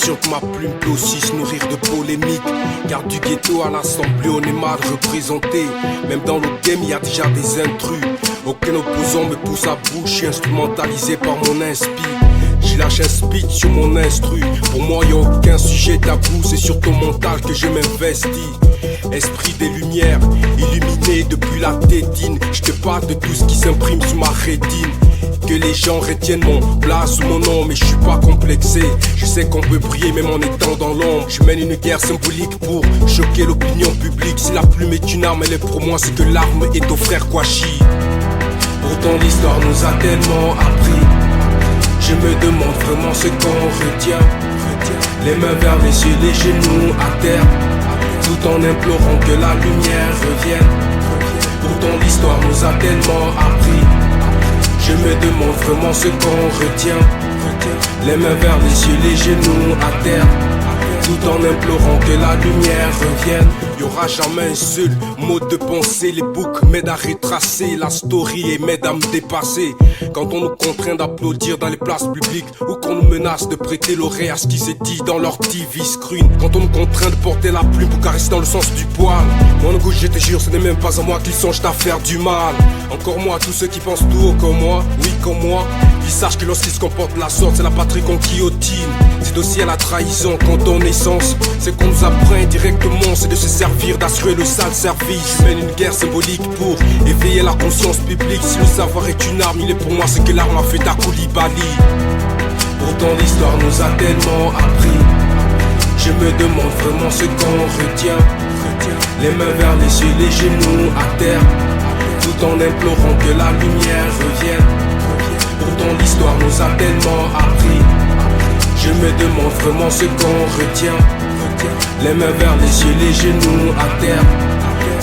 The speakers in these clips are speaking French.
conscient que ma plume peut aussi se nourrir de polémiques. Car du ghetto à l'assemblée on est mal représenté. Même dans le game y a déjà des intrus. Aucun opposant me pousse à bout, je suis instrumentalisé par mon inspi. J'y lâche un speech sur mon instru. Pour moi y'a aucun sujet tabou, c'est sur ton mental que je m'investis. Esprit des lumières, illuminé depuis la tétine. Je te parle de tout ce qui s'imprime sur ma rétine. Que les gens retiennent mon place ou mon nom, mais je suis pas complexé. Je sais qu'on peut briller même en étant dans l'ombre. Je mène une guerre symbolique pour choquer l'opinion publique. Si la plume est une arme, elle est pour moi ce que l'arme est au frère Kouachi. Pourtant l'histoire nous a tellement appris. Je me demande vraiment ce qu'on retient. Les mains vers les cieux, les genoux à terre, tout en implorant que la lumière revienne. Pourtant l'histoire nous a tellement appris. Je me demande vraiment ce qu'on retient. Les mains vers les cieux, les genoux à terre, tout en implorant que la lumière revienne. Y'aura jamais un seul mode de pensée. Les boucs m'aident à retracer la story et m'aident à me dépasser. Quand on nous contraint d'applaudir dans les places publiques, ou qu'on nous menace de prêter l'oreille à ce qui s'est dit dans leur TV screen. Quand on nous contraint de porter la plume pour caresser dans le sens du poil. Mon goût, je te jure, ce n'est même pas à moi qu'ils songent à faire du mal. Encore moi, tous ceux qui pensent tout haut comme moi, oui comme moi, qui sachent que lorsqu'ils se comportent de la sorte, c'est la patrie qu'on guillotine. C'est aussi à la trahison qu'on donne naissance. C'est qu'on nous apprend indirectement, c'est de se servir, d'assurer le sale service. Je mène une guerre symbolique pour éveiller la conscience publique. Si le savoir est une arme, il est pour moi ce que l'arme a fait à Koulibaly. Pourtant l'histoire nous a tellement appris. Je me demande vraiment ce qu'on retient. Les mains vers les cieux, les genoux à terre, tout en implorant que la lumière revienne. Pourtant l'histoire nous a tellement appris. Je me demande vraiment ce qu'on retient. Les mains vers les cieux, les genoux à terre,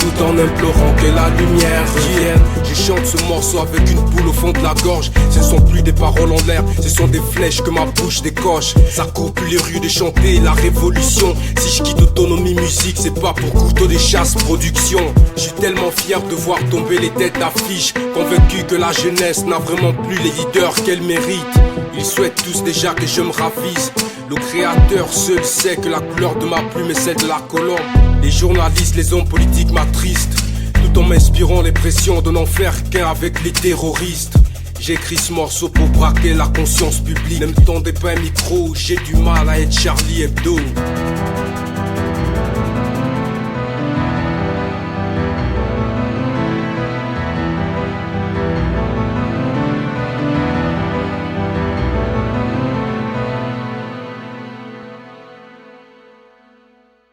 tout en implorant que la lumière revienne. Je chante ce morceau avec une boule au fond de la gorge. Ce ne sont plus des paroles en l'air, ce sont des flèches que ma bouche décoche. Ça court plus les rues de chanter la révolution. Si je quitte autonomie musique, c'est pas pour couteau des chasses production. Je suis tellement fier de voir tomber les têtes d'affiche, convaincu que la jeunesse n'a vraiment plus les leaders qu'elle mérite. Ils souhaitent tous déjà que je me ravise. Le créateur seul sait que la couleur de ma plume est celle de la colombe. Les journalistes, les hommes politiques m'attristent, tout en m'inspirant les pressions de n'en faire qu'un avec les terroristes. J'écris ce morceau pour braquer la conscience publique. Ne me tendez pas un micro, j'ai du mal à être Charlie Hebdo.